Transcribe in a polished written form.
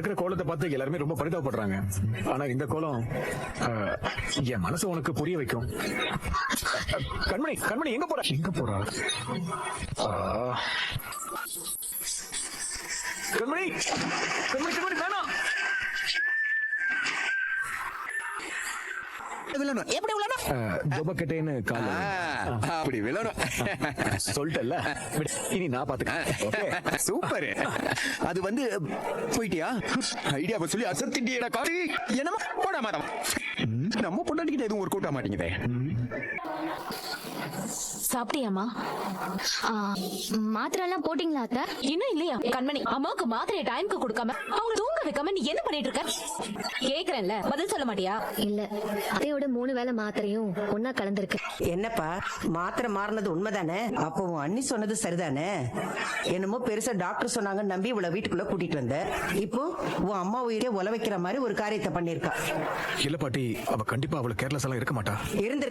இருக்கிற கோலத்தை பார்த்து எல்லாருமே ரொம்ப பரிதாபப்படுறாங்க. ஆனா இந்த கோலம் என் மனசு உனக்கு புரிய வைக்கும். கண்மணி கண்மணி எங்க போற? எங்க போறா? கண்மணி கண்மணி கண்மணி வேணாம். எப்படி துபக்கட்டேன்னு கால அப்படி விழணும் சொல்லிட்டல்ல, இனி நான் பாத்துக்கிறேன். சூப்பர். அது வந்து போயிட்டியா? ஐடியாவை சொல்லி அசத்திட்டியடா காரி. என்னமா போட மாட்டோம். நம்ம பொண்டாட்டிக்கிட்ட எதுவும் ஒரு கூட்ட மாட்டேங்குதே. சாப்பிட்டியாமா? மாத்திரை எல்லாம் போட்டீங்களா அத்தை? இன்னும் இல்லையா? கண்மணி, அம்மாவுக்கு மாத்திரையை டைம்க்கு கொடுக்காம அவங்க தூங்க வைக்காம நீ என்ன பண்ணிட்டு இருக்க? கேக்குறேன்ல, பதில் சொல்ல மாட்டியா? இல்ல, அத்தையோட 3 வேளை மாத்திரையும் ஒன்னா கலந்துருக்கு. என்னப்பா, மாத்திரை மாறினது உண்மைதானே? அப்போ உன் அண்ணி சொன்னது சரிதானே? என்னமோ பெருசா டாக்டர் சொன்னாங்க நம்பி இவ்வளவு வீட்டுக்குள்ள கூட்டிட்டு வந்த. இப்போ உன் அம்மா உயிரே உல வைக்கிற மாதிரி ஒரு காரியத்தை பண்ணிருக்கா. இல்ல பாட்டி, அவ கண்டிப்பா அவளை கேர்லெஸ் எல்லாம் இருக்க மாட்டா. இருந்திருக்க